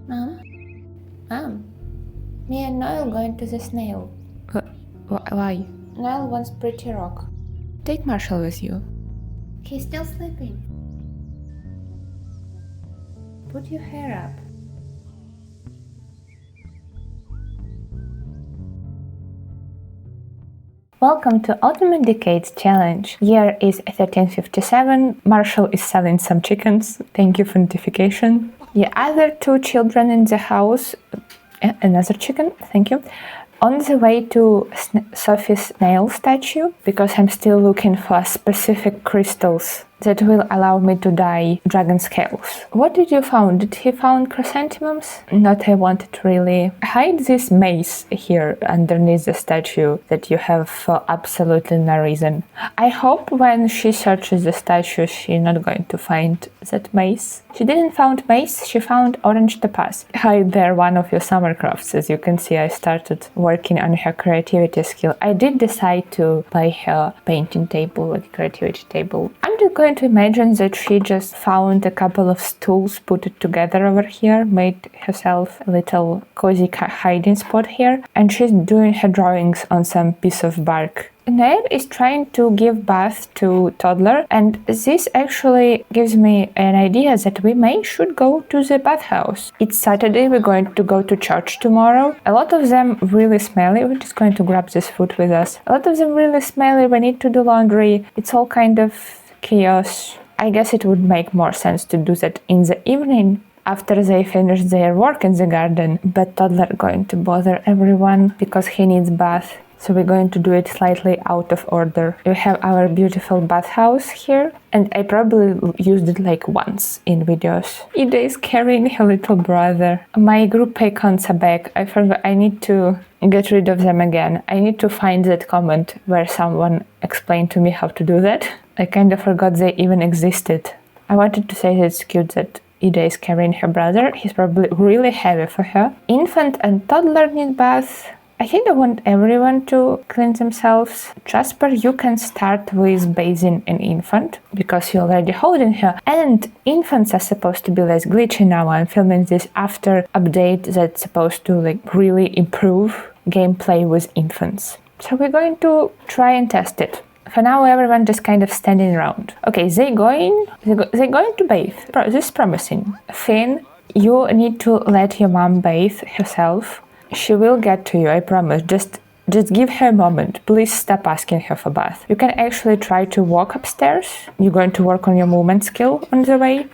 Mom? Mom? Me and Noelle going to the snail. Why? Noelle wants Pretty Rock. Take Marshall with you. He's still sleeping. Put your hair up. Welcome to Ultimate Decades Challenge. Year is 1357. Marshall is selling some chickens. Thank you for notification. The other two children in the house, another chicken, thank you, on the way to Sophie's nail statue, because I'm still looking for specific crystals that will allow me to dye dragon scales. What did you found? Did he found chrysanthemums? Not I wanted to really hide this mace here underneath the statue that you have for absolutely no reason. I hope when she searches the statue she's not going to find that mace. She didn't found mace, she found orange topaz. Hide there one of your summer crafts. As you can see, I started working on her creativity skill. I did decide to buy her painting table, like creativity table. I'm just going to imagine that she just found a couple of stools, put it together over here, made herself a little cozy hiding spot here, and she's doing her drawings on some piece of bark. Noelle is trying to give bath to toddler, and this actually gives me an idea that we should go to the bathhouse. It's Saturday, we're going to go to church tomorrow. A lot of them really smelly. We're just going to grab this food with us. A lot of them really smelly. We need to do laundry. It's all kind of chaos. I guess it would make more sense to do that in the evening after they finish their work in the garden, but toddler going to bother everyone because he needs bath. So we're going to do it slightly out of order. We have our beautiful bathhouse here, and I probably used it like once in videos. Ida is carrying her little brother. My group icons are back. I forgot, I need to get rid of them again. I need to find that comment where someone explained to me how to do that. I kind of forgot they even existed. I wanted to say that it's cute that Ida is carrying her brother. He's probably really heavy for her. Infant and toddler need bath. I think I want everyone to clean themselves. Jasper, you can start with bathing an infant, because you're already holding her. And infants are supposed to be less glitchy now. I'm filming this after update that's supposed to like really improve gameplay with infants. So we're going to try and test it. For now, everyone just kind of standing around. Okay, they're going to bathe. This is promising. Finn, you need to let your mom bathe herself. She will get to you, I promise. Just give her a moment. Please stop asking her for bath. You can actually try to walk upstairs. You're going to work on your movement skill on the way.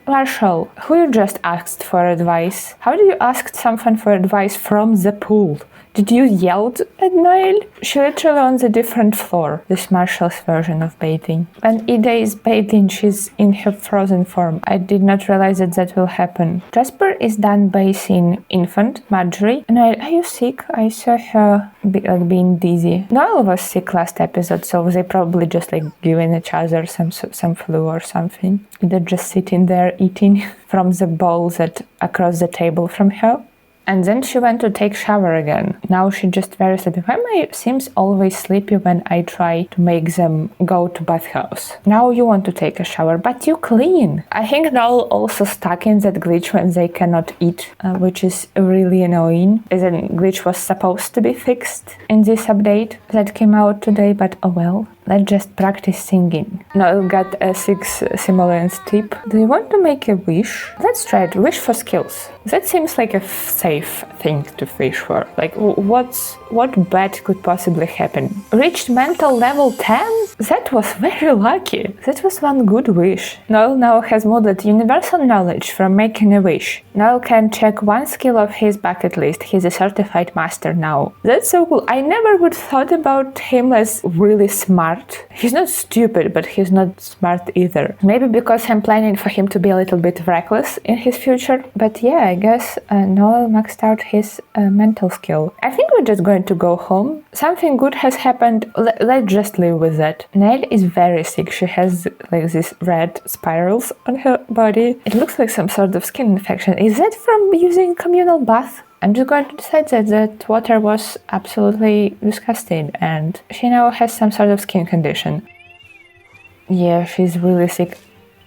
Marshall, who you just asked for advice? How did you ask someone for advice from the pool? Did you yell at Noelle? She literally on the different floor. This Marshall's version of bathing. When Ida is bathing, she's in her frozen form. I did not realize that will happen. Jasper is done bathing infant. Marjorie. Noelle, are you sick? I saw her being dizzy. Noelle was sick last episode, so they probably just like giving each other some flu or something. They're just sitting there eating from the bowl that across the table from her. And then she went to take shower again. Now she just very sleepy. Why my Sims always sleepy when I try to make them go to bathhouse? Now you want to take a shower, but you clean. I think Noelle also stuck in that glitch when they cannot eat, which is really annoying. The glitch was supposed to be fixed in this update that came out today, but oh well. Let's just practice singing. Noelle got a 6 simoleons tip. Do you want to make a wish? Let's try it. Wish for skills. That seems like a safe thing to wish for. Like, what bad could possibly happen? Reached mental level 10? That was very lucky. That was one good wish. Noelle now has modded universal knowledge from making a wish. Noelle can check one skill of his bucket list. He's a certified master now. That's so cool. I never would thought about him as really smart. He's not stupid, but he's not smart either. Maybe because I'm planning for him to be a little bit reckless in his future. But yeah, I guess Noelle maxed out his mental skill. I think we're just going to go home. Something good has happened. Let's just live with that. Noelle is very sick. She has like these red spirals on her body. It looks like some sort of skin infection. Is that from using communal bath? I'm just going to decide that water was absolutely disgusting and she now has some sort of skin condition. Yeah, she's really sick.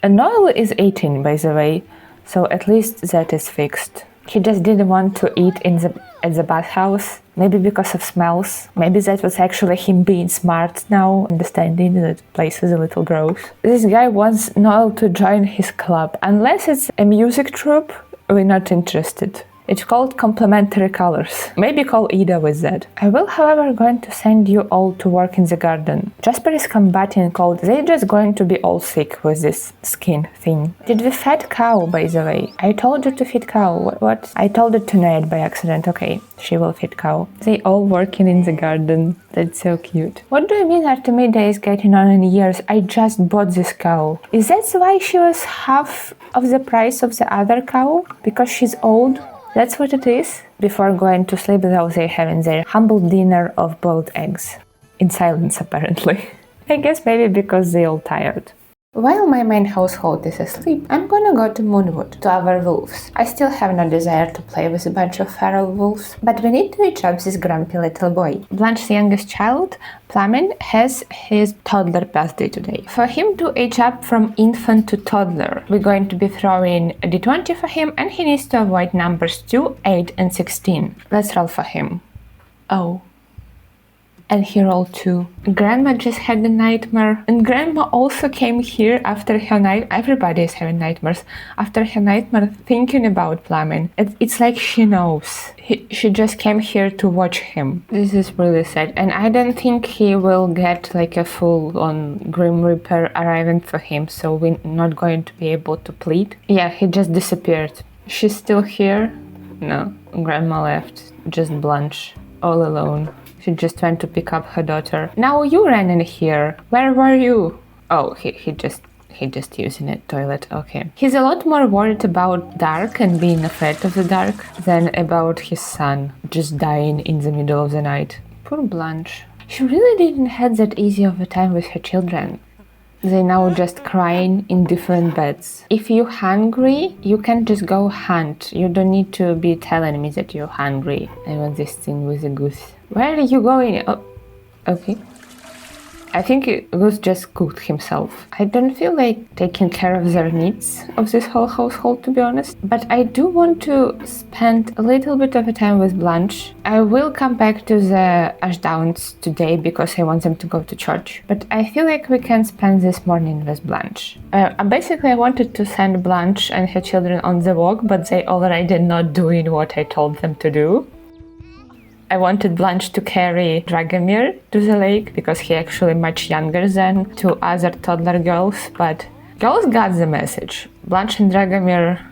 Noelle is 18, by the way, so at least that is fixed. He just didn't want to eat at the bathhouse. Maybe because of smells. Maybe that was actually him being smart now, understanding that the place is a little gross. This guy wants Noelle to join his club. Unless it's a music troupe, we're not interested. It's called complementary colors. Maybe call Ida with that. I will, however, going to send you all to work in the garden. Jasper is combating cold. They're just going to be all sick with this skin thing. Did we feed cow, by the way? I told you to feed cow. What? I told it to Ned by accident. Okay, she will feed cow. They all working in the garden. That's so cute. What do you mean Artemida is getting on in years? I just bought this cow. Is that why she was half of the price of the other cow? Because she's old? That's what it is. Before going to sleep, though, they having their humble dinner of boiled eggs. In silence, apparently. I guess maybe because they're all tired. While my main household is asleep, I'm gonna go to Moonwood, to our wolves. I still have no desire to play with a bunch of feral wolves, but we need to reach up this grumpy little boy. Blanche's youngest child, Flamin, has his toddler birthday today. For him to age up from infant to toddler, we're going to be throwing a d20 for him, and he needs to avoid numbers 2, 8, and 16. Let's roll for him. Oh. And he rolled 2. Grandma just had a nightmare. And Grandma also came here after her night. Everybody is having nightmares. After her nightmare, thinking about Flamin. It's like she knows. She just came here to watch him. This is really sad. And I don't think he will get like a full-on Grim Reaper arriving for him. So we're not going to be able to plead. Yeah, he just disappeared. She's still here? No. Grandma left. Just Blanche. All alone. She just went to pick up her daughter. Now you ran in here. Where were you? Oh, he just using a toilet. Okay. He's a lot more worried about dark and being afraid of the dark than about his son just dying in the middle of the night. Poor Blanche. She really didn't have that easy of a time with her children. They now just crying in different beds. If you're hungry, you can just go hunt. You don't need to be telling me that you're hungry. I want this thing with a goose. Where are you going? Oh, okay. I think Goose just cooked himself. I don't feel like taking care of their needs of this whole household, to be honest. But I do want to spend a little bit of a time with Blanche. I will come back to the Ashdowns today because I want them to go to church. But I feel like we can spend this morning with Blanche. Basically, I wanted to send Blanche and her children on the walk, but they already not doing what I told them to do. I wanted Blanche to carry Dragomir to the lake because he actually much younger than 2 other toddler girls, but girls got the message. Blanche and Dragomir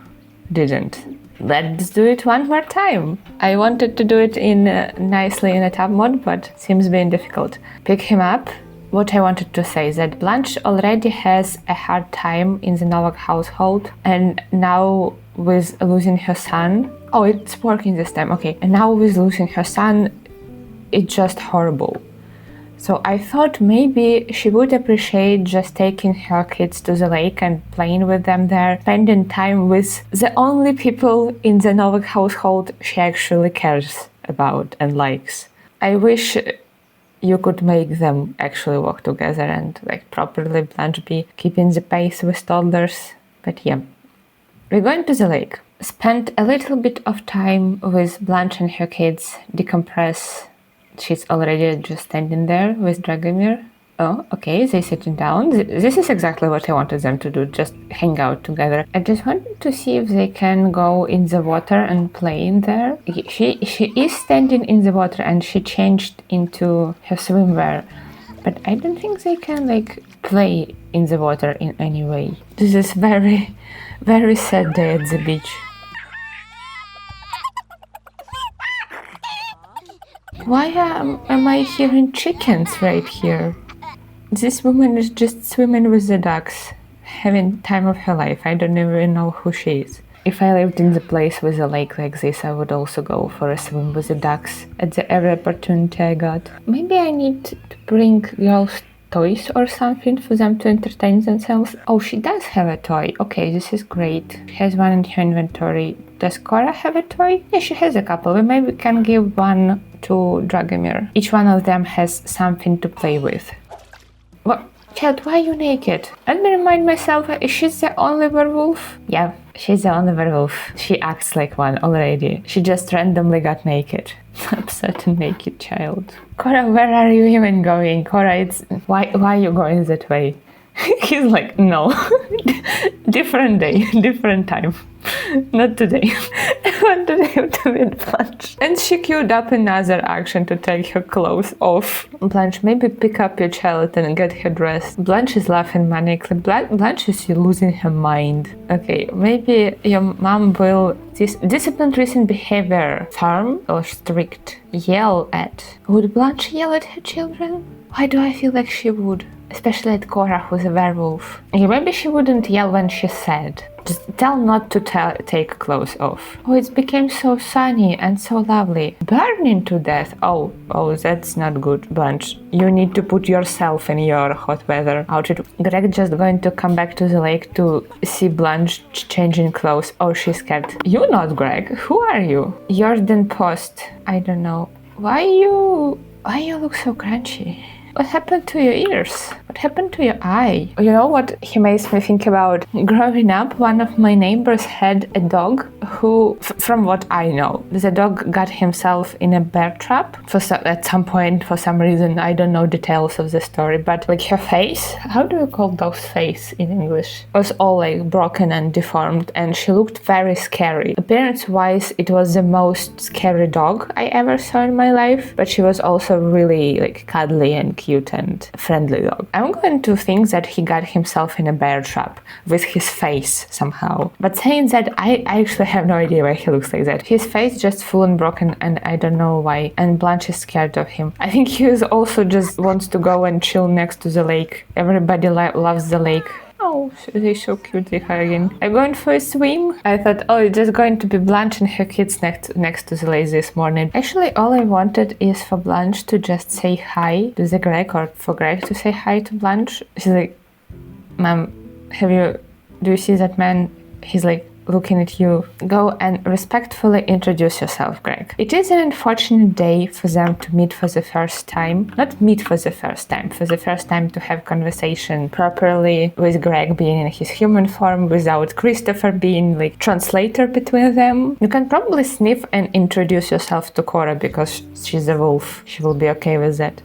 didn't. Let's do it one more time. I wanted to do it nicely in a tab mod, but seems being difficult. Pick him up. What I wanted to say is that Blanche already has a hard time in the Novak household, and now with losing her son, oh, it's working this time, okay. And now with losing her son, it's just horrible. So I thought maybe she would appreciate just taking her kids to the lake and playing with them there, spending time with the only people in the Novak household she actually cares about and likes. I wish you could make them actually walk together and like properly Blanche be keeping the pace with toddlers. But yeah, we're going to the lake. Spend a little bit of time with Blanche and her kids, decompress. She's already just standing there with Dragomir. Oh, okay, they're sitting down. This is exactly what I wanted them to do, just hang out together. I just wanted to see if they can go in the water and play in there. She is standing in the water and she changed into her swimwear. But I don't think they can like play in the water in any way. This is very, very sad day at the beach. Why am I hearing chickens right here? This woman is just swimming with the ducks, having time of her life. I don't even know who she is. If I lived in the place with a lake like this, I would also go for a swim with the ducks at every opportunity I got. Maybe I need to bring girls toys or something for them to entertain themselves. Oh, she does have a toy. Okay, this is great. She has one in her inventory. Does Cora have a toy? Yeah, she has a couple. We maybe can give one to Dragomir. Each one of them has something to play with. What? Child, why are you naked? Let me remind myself, is she the only werewolf? Yeah, She's the only werewolf. She acts like one already. She just randomly got naked. Upset and naked child. Cora, where are you even going? Cora, it's why are you going that way? He's like, no. Different day, different time. Not today. I want to meet Blanche. And she queued up another action to take her clothes off. Blanche, maybe pick up your child and get her dressed. Blanche is laughing manically. Blanche is losing her mind. Okay, maybe your mom will discipline recent behavior. Firm or strict? Yell at. Would Blanche yell at her children? Why do I feel like she would? Especially at Cora, who's a werewolf. Okay, maybe she wouldn't yell when she's sad. Just tell not to take clothes off. Oh, it became so sunny and so lovely. Burning to death. Oh, that's not good, Blanche. You need to put yourself in your hot weather outfit. Greg just going to come back to the lake to see Blanche changing clothes. Oh, she's scared. You not Greg. Who are you? Jordan Post. I don't know. Why you look so crunchy? What happened to your ears? What happened to your eye? You know what he makes me think about? Growing up, one of my neighbors had a dog who, from what I know, the dog got himself in a bear trap at some point, for some reason. I don't know details of the story, but like her face, how do you call dog's face in English? Was all like broken and deformed, and she looked very scary. Appearance-wise, it was the most scary dog I ever saw in my life, but she was also really like cuddly and cute and friendly dog. I'm going to think that he got himself in a bear trap with his face somehow. But saying that, I actually have no idea why he looks like that. His face just full and broken, and I don't know why. And Blanche is scared of him. I think he also just wants to go and chill next to the lake. Everybody loves the lake. Oh, they're so cute, they're hugging. I'm going for a swim. I thought, oh, it's just going to be Blanche and her kids next to the lake this morning. Actually, all I wanted is for Blanche to just say hi to the Greg, or for Greg to say hi to Blanche. She's like, Mom, do you see that man? He's like, looking at you. Go and respectfully introduce yourself, Greg. It is an unfortunate day for them to meet for the first time. Not meet for the first time to have conversation properly, with Greg being in his human form, without Christopher being like translator between them. You can probably sniff and introduce yourself to Cora because she's a wolf. She will be okay with that.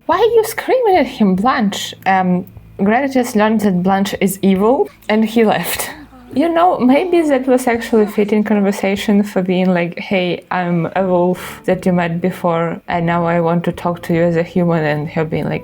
Why are you screaming at him, Blanche? Greg just learned that Blanche is evil and he left. You know, maybe that was actually a fitting conversation for being like, hey, I'm a wolf that you met before, and now I want to talk to you as a human, and her being like,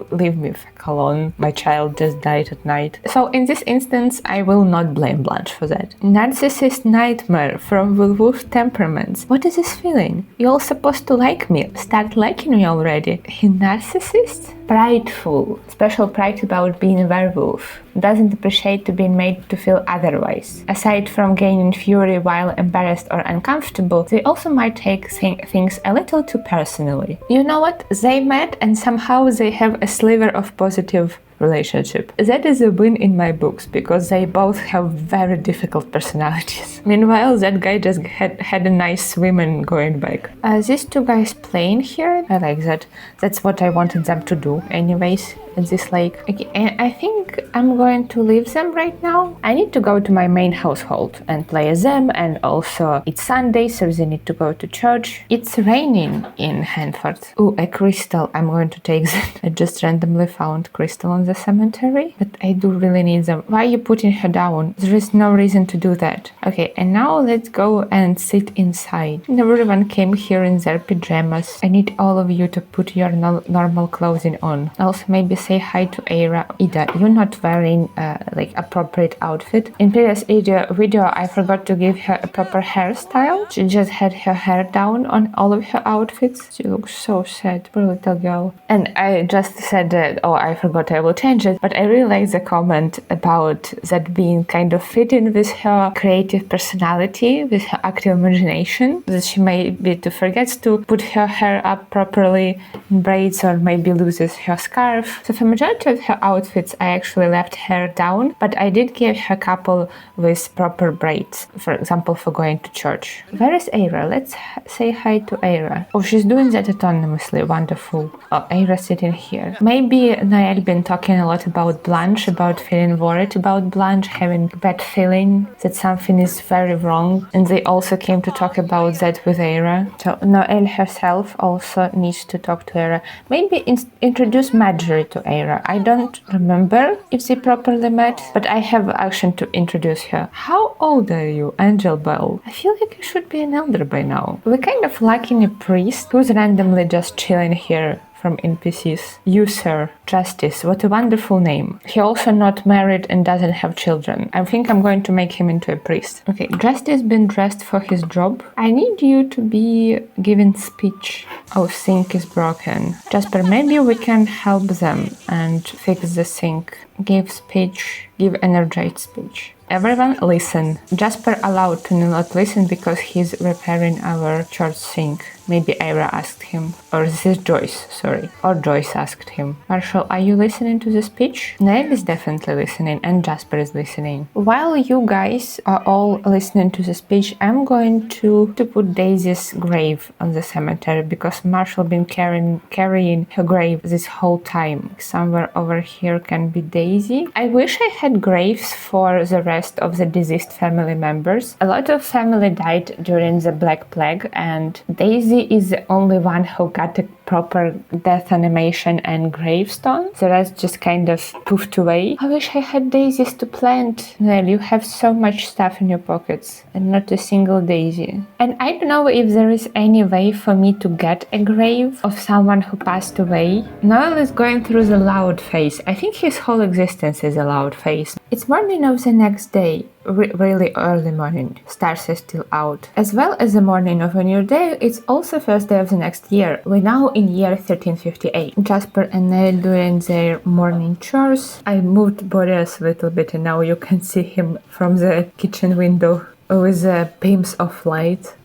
leave me alone. My child just died at night. So in this instance, I will not blame Blanche for that. Narcissist nightmare from wolf temperaments. What is this feeling? You're all supposed to like me. Start liking me already. He narcissist? Prideful. Special pride about being a werewolf. Doesn't appreciate to being made to feel otherwise. Aside from gaining fury while embarrassed or uncomfortable, they also might take things a little too personally. You know what? They met and somehow they have a sliver of positive relationship. That is a win in my books because they both have very difficult personalities. Meanwhile, that guy just had a nice swim and going back. These two guys playing here, I like that. That's what I wanted them to do anyways at this lake. Okay, and I think I'm going to leave them right now. I need to go to my main household and play as them, and also it's Sunday, so they need to go to church. It's raining in Hanford. Ooh, a crystal. I'm going to take that. I just randomly found crystal on the cemetery, but I do really need them. Why are you putting her down? There is no reason to do that. Okay, and now let's go and sit inside. Everyone came here in their pajamas. I need all of you to put your normal clothing on. Also, maybe say hi to Ida. You're not wearing like appropriate outfit. In previous video, I forgot to give her a proper hairstyle. She just had her hair down on all of her outfits. She looks so sad, poor little girl. And I just said that, oh, I forgot I will change it, but I really like the comment about that being kind of fitting with her creative personality, with her active imagination, that she maybe forgets to put her hair up properly in braids, or maybe loses her scarf. So for majority of her outfits, I actually left hair down, but I did give her a couple with proper braids, for example, for going to church. Where is Aira? Let's say hi to Aira. Oh, she's doing that autonomously. Wonderful. Oh, Aira sitting here. Maybe Noelle been talking talking a lot about Blanche, about feeling worried about Blanche, having a bad feeling that something is very wrong. And they also came to talk about that with Aira. So Noelle herself also needs to talk to Aira. Maybe introduce Marjorie to Aira. I don't remember if they properly met, but I have action to introduce her. How old are you, Angel Bell? I feel like you should be an elder by now. We're kind of lacking a priest who's randomly just chilling here from NPCs. You, sir. Justice. What a wonderful name. He also not married and doesn't have children. I think I'm going to make him into a priest. Okay, Justice been dressed for his job. I need you to be given speech. Oh, sink is broken. Jasper, maybe we can help them and fix the sink. Give speech. Give energized speech. Everyone listen. Jasper allowed to not listen because he's repairing our church sink. Maybe Aira asked him. Or this is Joyce, sorry. Or Joyce asked him. Marshall, are you listening to the speech? Neve is definitely listening and Jasper is listening. While you guys are all listening to the speech, I'm going to put Daisy's grave on the cemetery because Marshall been carrying her grave this whole time. Somewhere over here can be Daisy. I wish I had graves for the rest of the deceased family members. A lot of family died during the Black Plague and Daisy is the only one who got a proper death animation and gravestone. The rest just kind of poofed away. I wish I had daisies to plant. Well, you have so much stuff in your pockets and not a single daisy. And I don't know if there is any way for me to get a grave of someone who passed away. Noel is going through the loud phase. I think his whole existence is a loud phase. It's morning of the next day. Really early morning. Stars are still out. As well as the morning of a new day, it's also first day of the next year. We're now in year 1358. Jasper and Nell doing their morning chores. I moved Boreas a little bit and now you can see him from the kitchen window with beams of light.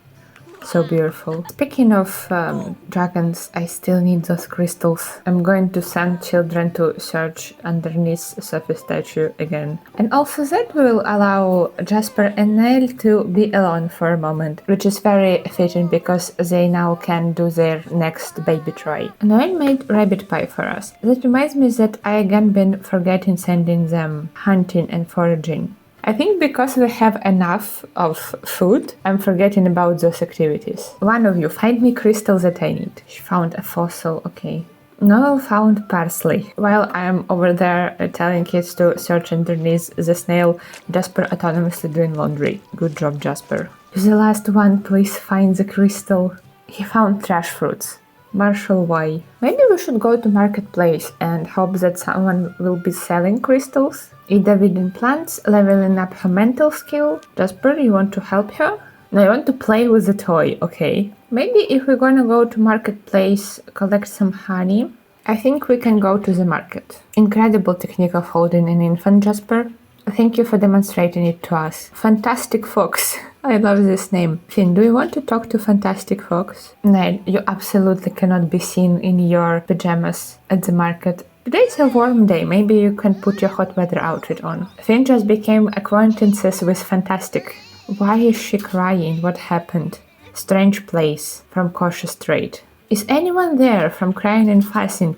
So beautiful. Speaking of dragons, I still need those crystals. I'm going to send children to search underneath Sophie's statue again. And also that will allow Jasper and Nell to be alone for a moment, which is very efficient because they now can do their next baby try. Noel made rabbit pie for us. That reminds me that I again been forgetting sending them hunting and foraging. I think because we have enough of food, I'm forgetting about those activities. One of you, find me crystals that I need. She found a fossil, okay. Noel found parsley. While I'm over there telling kids to search underneath the snail, Jasper autonomously doing laundry. Good job, Jasper. The last one, please find the crystal. He found trash fruits. Marshall, why? Maybe we should go to marketplace and hope that someone will be selling crystals. Ida Vidin plants, leveling up her mental skill. Jasper, you want to help her? No, I want to play with the toy, okay. Maybe if we're gonna go to marketplace, collect some honey, I think we can go to the market. Incredible technique of holding an infant, Jasper. Thank you for demonstrating it to us. Fantastic Fox. I love this name. Finn, do you want to talk to Fantastic Fox? No, you absolutely cannot be seen in your pajamas at the market. Today's a warm day. Maybe you can put your hot weather outfit on. Finn just became acquaintances with Fantastic. Why is she crying? What happened? Strange place from Cautious Strait. Is anyone there from Crying and Fussing?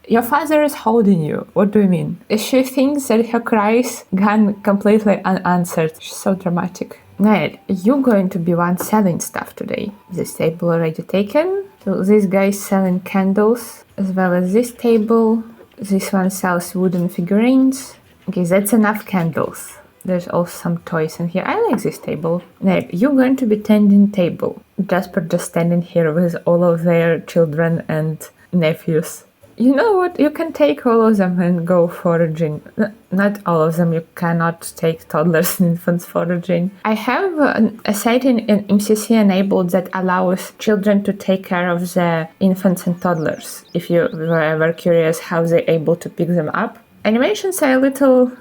Your father is holding you. What do you mean? She thinks that her cries gone completely unanswered. She's so dramatic. Ned, you're going to be one selling stuff today. This table already taken. So this guy's selling candles as well as this table. This one sells wooden figurines. Okay, that's enough candles. There's also some toys in here. I like this table. Ned, you're going to be tending table. Jasper just standing here with all of their children and nephews. You know what? You can take all of them and go foraging. Not all of them. You cannot take toddlers and infants foraging. I have a setting in MCC enabled that allows children to take care of the infants and toddlers. If you were ever curious how they're able to pick them up. Animations are a little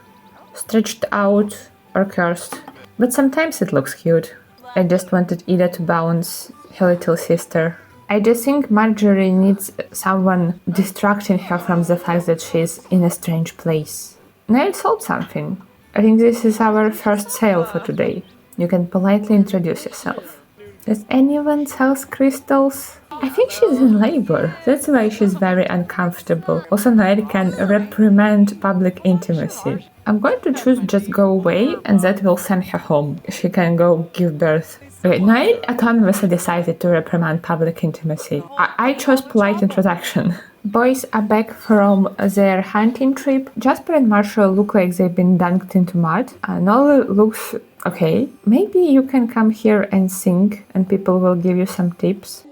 stretched out or cursed, but sometimes it looks cute. I just wanted Ida to bounce her little sister. I just think Marjorie needs someone distracting her from the fact that she's in a strange place. Now I sold something. I think this is our first sale for today. You can politely introduce yourself. Does anyone sell crystals? I think she's in labor. That's why she's very uncomfortable. Also, Noelle can reprimand public intimacy. I'm going to choose just go away, and that will send her home. She can go give birth. Okay, Noelle autonomously decided to reprimand public intimacy. I chose polite introduction. Boys are back from their hunting trip. Jasper and Marshall look like they've been dunked into mud. Noelle looks okay. Maybe you can come here and sing and people will give you some tips.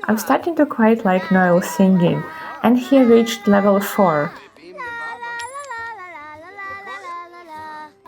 I'm starting to quite like Noelle singing, and he reached level 4.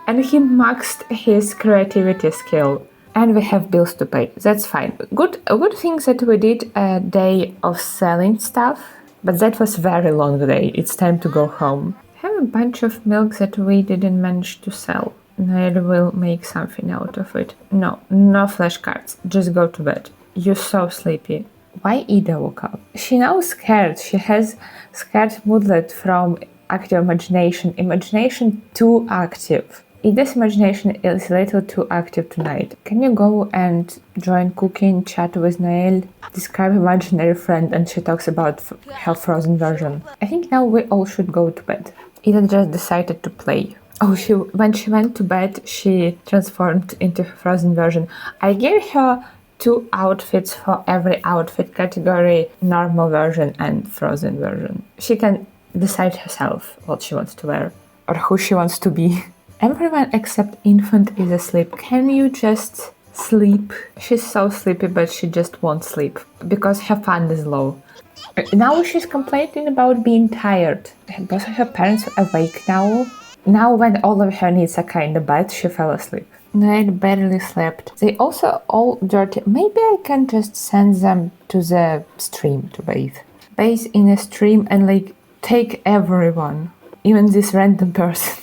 And he maxed his creativity skill. And we have bills to pay. That's fine. A good thing that we did a day of selling stuff, but that was a very long day. It's time to go home. Have a bunch of milk that we didn't manage to sell. Noelle will make something out of it. No flashcards. Just go to bed. You're so sleepy. Why Ida woke up? She now scared. She has scared moodlet from active imagination. Imagination too active. Ida's imagination is a little too active tonight. Can you go and join cooking, chat with Noelle, describe imaginary friend, and she talks about her frozen version. I think now we all should go to bed. Ida just decided to play. Oh, when she went to bed, she transformed into her frozen version. I gave her 2 outfits for every outfit category, normal version and frozen version. She can decide herself what she wants to wear or who she wants to be. Everyone except Infant is asleep. Can you just sleep? She's so sleepy, but she just won't sleep because her fund is low. Now she's complaining about being tired. Both of her parents are awake now. Now when all of her needs are kind of bad, she fell asleep. Noelle barely slept. They also all dirty. Maybe I can just send them to the stream to bathe. Bathe in a stream and take everyone. Even this random person.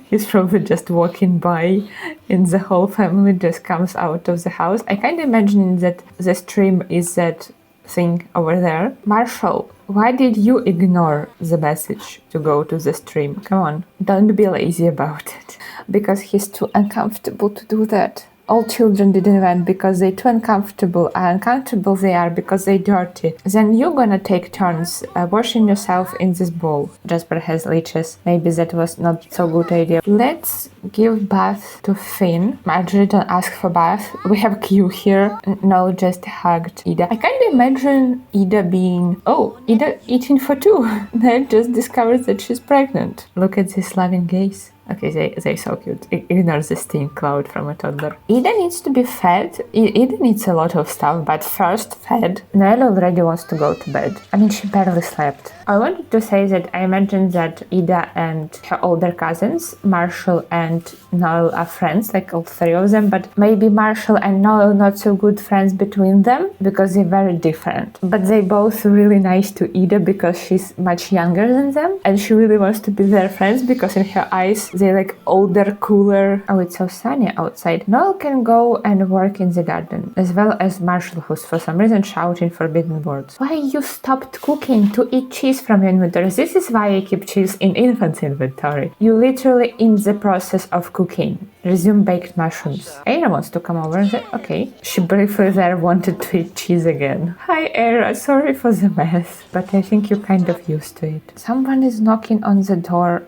He's probably just walking by and the whole family just comes out of the house. I kind of imagine that the stream is that thing over there. Marshall, why did you ignore the message to go to the stream? Come on, don't be lazy about it. Because he's too uncomfortable to do that. All children didn't went because they're too uncomfortable. Uncomfortable they are because they're dirty. Then you're gonna take turns washing yourself in this bowl. Jasper has leeches. Maybe that was not so good idea. Let's give bath to Finn. Marjorie don't ask for bath. We have Q here. No, just hugged Ida. I kind of imagine Ida being... Oh, Ida eating for 2. Then just discovers that she's pregnant. Look at this loving gaze. Okay, they're so cute. Ignore the steam cloud from a toddler. Ida needs to be fed. Ida needs a lot of stuff, but first fed. Noelle already wants to go to bed. I mean, she barely slept. I wanted to say that I imagine that Ida and her older cousins, Marshall and Noelle, are friends, like all 3 of them, but maybe Marshall and Noelle not so good friends between them because they're very different. But they both really nice to Ida because she's much younger than them, and she really wants to be their friends because in her eyes they're older, cooler. Oh, it's so sunny outside. Noelle can go and work in the garden, as well as Marshall, who's for some reason shouting forbidden words. Why you stopped cooking to eat cheese from your inventory? This is why I keep cheese in Infant's inventory. You literally in the process of cooking. Resume baked mushrooms. Era wants to come over and say, okay. She briefly there wanted to eat cheese again. Hi, Era. Sorry for the mess, but I think you're kind of used to it. Someone is knocking on the door.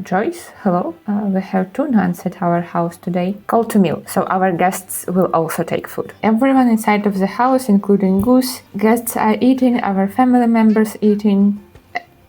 Joyce? Hello? We have 2 nuns at our house today. Call to meal, so our guests will also take food. Everyone inside of the house, including Goose. Guests are eating, our family members eating.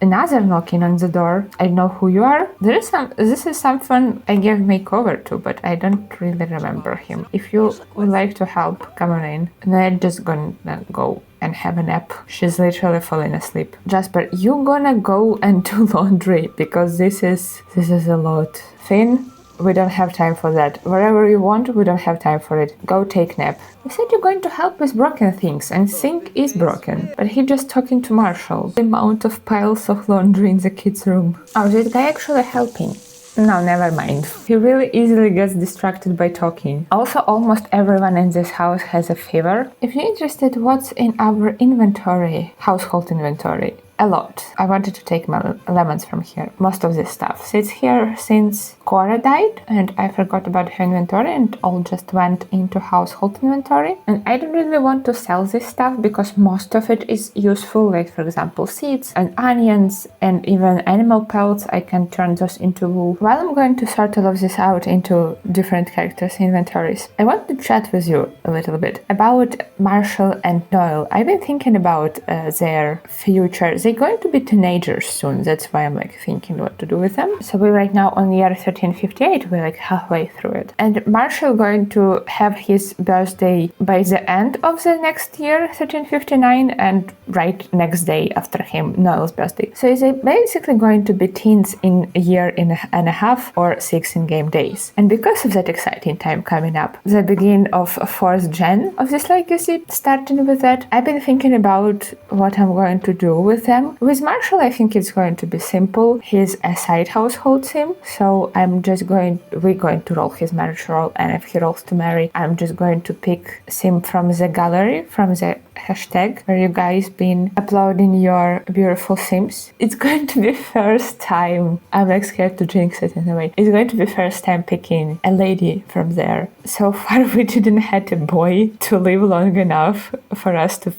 Another knocking on the door. I know who you are. This is someone I gave makeover to, but I don't really remember him. If you would like to help, come on in. Noelle just gonna go and have a nap. She's literally falling asleep. Jasper, you gonna go and do laundry because this is a lot. Finn, we don't have time for that. Wherever you want, we don't have time for it. Go take nap. You said you're going to help with broken things, and sink is broken. But he just talking to Marshall. The amount of piles of laundry in the kids' room. Oh, this guy actually helping. No, never mind. He really easily gets distracted by talking. Also, almost everyone in this house has a fever. If you're interested what's in our inventory, household inventory, a lot. I wanted to take my lemons from here. Most of this stuff sits here since Cora died, and I forgot about her inventory, and all just went into household inventory. And I don't really want to sell this stuff because most of it is useful, like for example seeds and onions and even animal pelts. I can turn those into wool. While I'm going to sort all of this out into different characters' inventories, I want to chat with you a little bit about Marshall and Noelle. I've been thinking about their future. They're going to be teenagers soon. That's why I'm like thinking what to do with them. So we're right now on year 1358. We're like halfway through it. And Marshall going to have his birthday by the end of the next year, 1359, and right next day after him, Noelle's birthday. So they're basically going to be teens in a year and a half or 6 in-game days. And because of that exciting time coming up, the beginning of 4th gen of this legacy, starting with that, I've been thinking about what I'm going to do with them. With Marshall, I think it's going to be simple. He's a side household sim, so we're going to roll his marriage roll, and if he rolls to marry, I'm just going to pick sim from the gallery, from the hashtag where you guys been uploading your beautiful sims. It's going to be first time, I'm like scared to jinx it in a way, it's going to be first time picking a lady from there. So far we didn't have a boy to live long enough for us to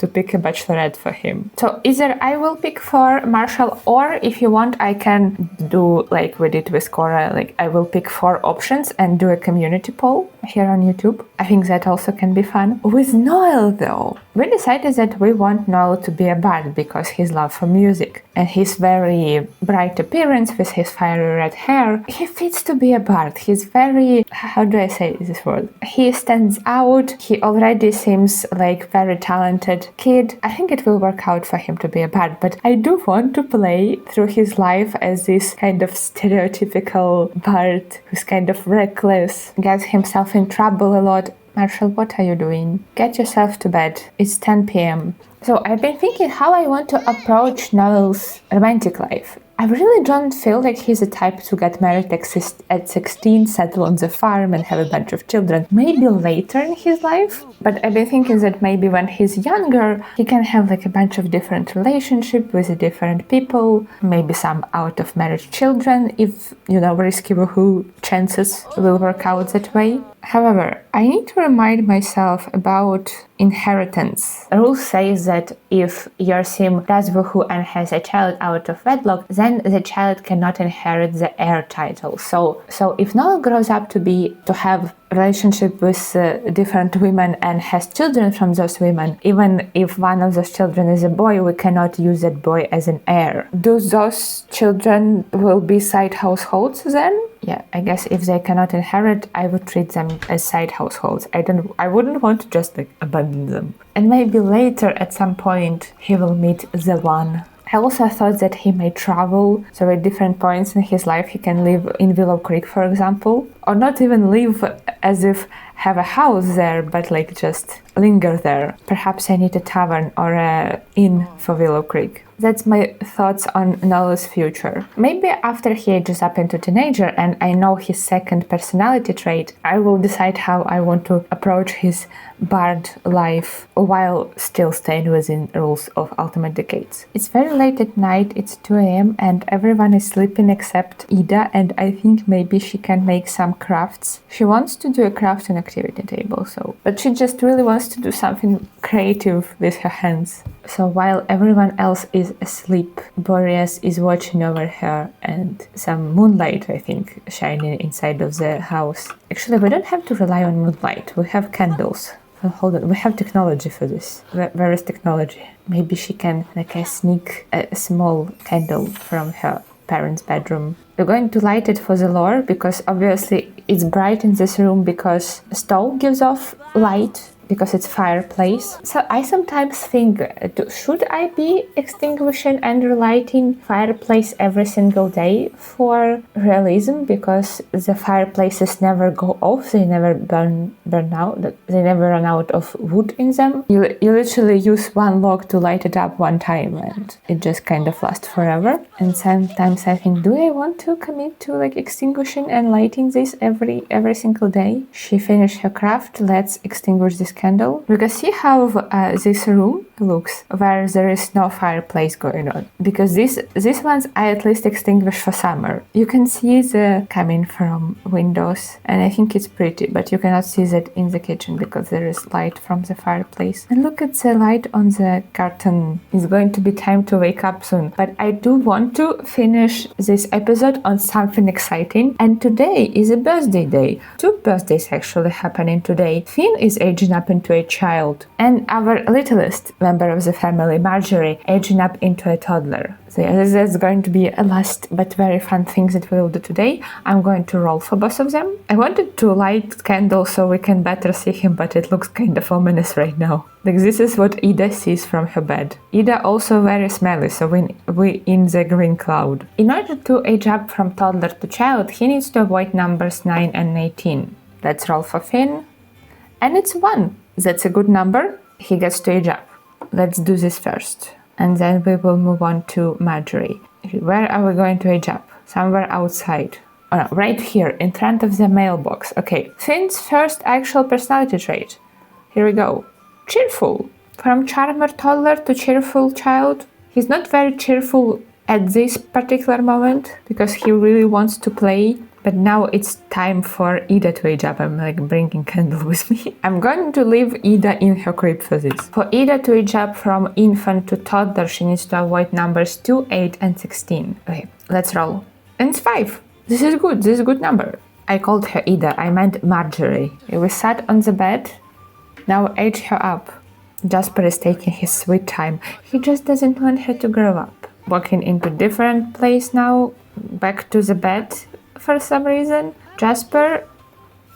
pick a bachelorette for him. So either I will pick for Marshall, or if you want I can do like we did with Cora, like I will pick 4 options and do a community poll here on YouTube. I think that also can be fun. With Noelle though, we decided that we want Noelle to be a bard because his love for music and his very bright appearance with his fiery red hair, he fits to be a bard. He's very, how do I say this word? He stands out. He already seems like very talented kid. I think it will work out for him to be a bard, but I do want to play through his life as this kind of stereotypical bard who's kind of reckless, gets himself in trouble a lot. Marshall, what are you doing? Get yourself to bed. It's 10 p.m. So I've been thinking how I want to approach Noelle's romantic life. I really don't feel like he's the type to get married at 16, settle on the farm and have a bunch of children. Maybe later in his life. But I've been thinking that maybe when he's younger, he can have like a bunch of different relationships with different people. Maybe some out of marriage children if, risky woohoo chances will work out that way. However, I need to remind myself about inheritance. The rule says that if your sim does woohoo and has a child out of wedlock, then the child cannot inherit the heir title. So if Noelle grows up to have relationship with different women and has children from those women, even if one of those children is a boy, we cannot use that boy as an heir. Do those children will be side households then? Yeah, I guess if they cannot inherit, I would treat them as side households. I wouldn't want to just abandon them. And maybe later at some point he will meet the one. I also thought that he may travel, so at different points in his life he can live in Willow Creek, for example, or not even live as if have a house there, but just linger there. Perhaps I need a tavern or a inn for Willow Creek. That's my thoughts on Noelle's future. Maybe after he ages up into teenager and I know his second personality trait, I will decide how I want to approach his bard life while still staying within rules of Ultimate Decades. It's very late at night, it's 2 a.m. and everyone is sleeping except Ida, and I think maybe she can make some crafts. She wants to do a crafting activity table, but she just really wants to do something creative with her hands. So while everyone else is asleep, Boreas is watching over her and some moonlight, I think, shining inside of the house. Actually, we don't have to rely on moonlight. We have candles. Hold on, we have technology for this. Where is technology? Maybe she can sneak a small candle from her parents' bedroom. We're going to light it for the lore because obviously it's bright in this room because stove gives off light because it's fireplace. So I sometimes think, should I be extinguishing and relighting fireplace every single day for realism? Because the fireplaces never go off, they never burn out, they never run out of wood in them. You literally use one log to light it up one time and it just kind of lasts forever. And sometimes I think, do I want to commit to extinguishing and lighting this every single day? She finished her craft, let's extinguish this candle. You can see how this room looks where there is no fireplace going on, because these ones I at least extinguish for summer. You can see the coming from windows, and I think it's pretty, but you cannot see that in the kitchen because there is light from the fireplace. And look at the light on the curtain. It's going to be time to wake up soon, but I do want to finish this episode on something exciting, and today is a birthday day. 2 birthdays actually happening today. Finn is aging up into a child, and our littlest member of the family, Marjorie, aging up into a toddler. So yeah, this is going to be a last but very fun thing that we will do today. I'm going to roll for both of them. I wanted to light candles so we can better see him, but it looks kind of ominous right now. Like, this is what Ida sees from her bed. Ida also very smelly, so we in the green cloud. In order to age up from toddler to child, he needs to avoid numbers 9 and 18. Let's roll for Finn. And it's 1. That's a good number. He gets to age up. Let's do this first. And then we will move on to Marjorie. Where are we going to age up? Somewhere outside. Oh no, right here, in front of the mailbox. Okay, Finn's first actual personality trait. Here we go. Cheerful. From charmer toddler to cheerful child. He's not very cheerful at this particular moment because he really wants to play. But now it's time for Ida to age up. I'm like bringing candle with me. I'm going to leave Ida in her crib for this. For Ida to age up from infant to toddler, she needs to avoid numbers 2, 8, and 16. Okay, let's roll. And it's 5. This is good. This is a good number. I called her Ida. I meant Marjorie. We sat on the bed. Now age her up. Jasper is taking his sweet time. He just doesn't want her to grow up. Walking into different place now. Back to the bed. For some reason. Jasper,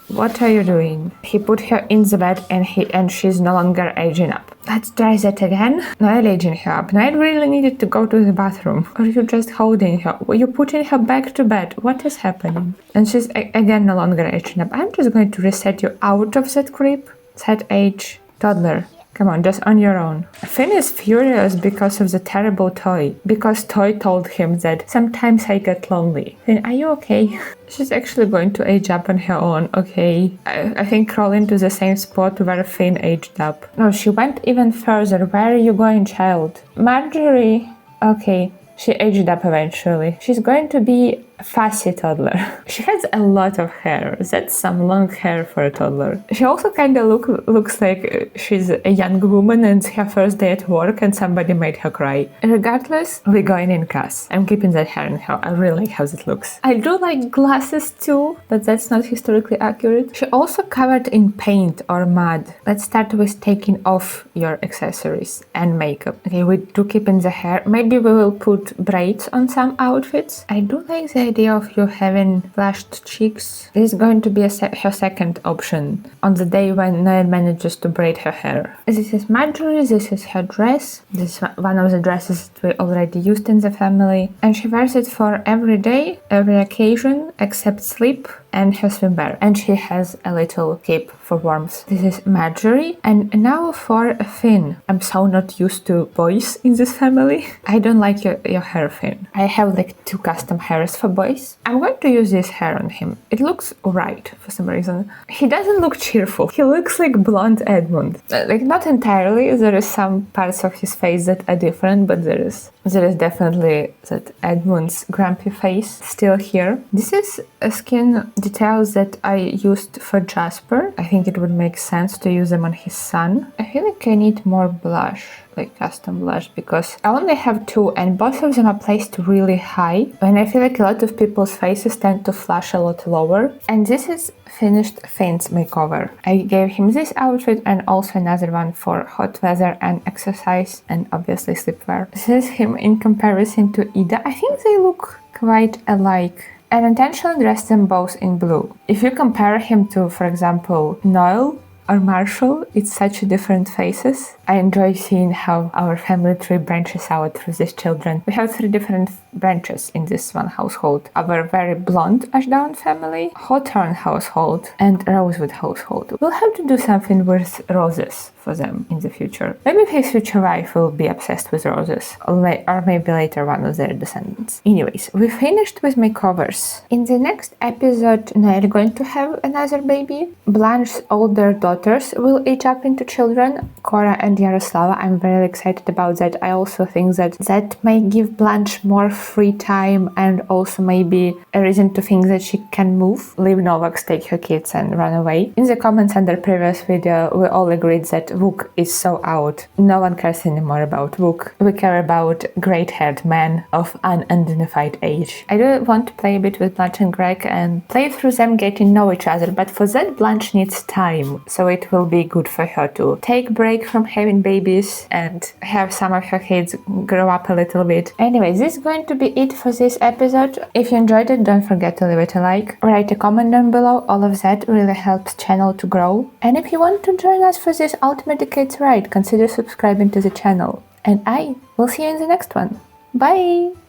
what are you doing? He put her in the bed and she's no longer aging up. Let's try that again. Noelle aging her up. Noelle really needed to go to the bathroom. Or you just holding her? Were you putting her back to bed? What is happening? And she's again no longer aging up. I'm just going to reset you out of that crib. Set age toddler. Come on, just on your own. Finn is furious because of the terrible toy. Because toy told him that sometimes I get lonely. Finn, are you okay? She's actually going to age up on her own, okay? I think crawl into the same spot where Finn aged up. No, she went even further. Where are you going, child? Marjorie. Okay. She aged up eventually. She's going to be a fussy toddler. She has a lot of hair. That's some long hair for a toddler. She also kind of looks like she's a young woman and it's her first day at work and somebody made her cry. Regardless, we're going in class. I'm keeping that hair in her. I really like how it looks. I do like glasses too, but that's not historically accurate. She also covered in paint or mud. Let's start with taking off your accessories and makeup. Okay, we do keep in the hair. Maybe we will put braids on some outfits. I do like the idea of you having flushed cheeks. This is going to be her second option on the day when Noelle manages to braid her hair. This is Marjorie, this is her dress. This is one of the dresses that we already used in the family. And she wears it for every day, every occasion, except sleep and her swimwear. And she has a little cape for warmth. This is Marjorie. And now for Finn. I'm so not used to boys in this family. I don't like your hair, Finn. I have like 2 custom hairs for boys. I'm going to use this hair on him. It looks right for some reason. He doesn't look cheerful. He looks like blonde Edmund. Like not entirely. There is some parts of his face that are different, but there is definitely that Edmund's grumpy face still here. This is a skin details that I used for Jasper. I think it would make sense to use them on his son. I feel like I need more blush, like custom blush, because I only have 2 and both of them are placed really high. And I feel like a lot of people's faces tend to flush a lot lower. And this is finished Finn's makeover. I gave him this outfit and also another one for hot weather and exercise and obviously sleepwear. This is him in comparison to Ida. I think they look quite alike. And intentionally dressed them both in blue. If you compare him to, for example, Noelle or Marshall, it's such different faces. I enjoy seeing how our family tree branches out through these children. We have 3 different branches in this one household. Our very blonde Ashdown family, Hawthorne household, and Rosewood household. We'll have to do something with roses for them in the future. Maybe his future wife will be obsessed with roses, or maybe later one of their descendants. Anyways, we finished with makeovers. In the next episode, Noelle going to have another baby. Blanche's older daughter daughters will age up into children, Cora and Yaroslava. I'm very excited about that. I also think that may give Blanche more free time and also maybe a reason to think that she can move, leave Novak, take her kids and run away. In the comments under previous video, we all agreed that Vuk is so out. No one cares anymore about Vuk. We care about great-haired men of unidentified age. I do want to play a bit with Blanche and Greg and play through them getting to know each other, but for that Blanche needs time, so it will be good for her to take a break from having babies and have some of her kids grow up a little bit. Anyway, this is going to be it for this episode. If you enjoyed it, don't forget to leave it a like, write a comment down below. All of that really helps the channel to grow. And if you want to join us for this Ultimate Decades ride, consider subscribing to the channel. And I will see you in the next one. Bye!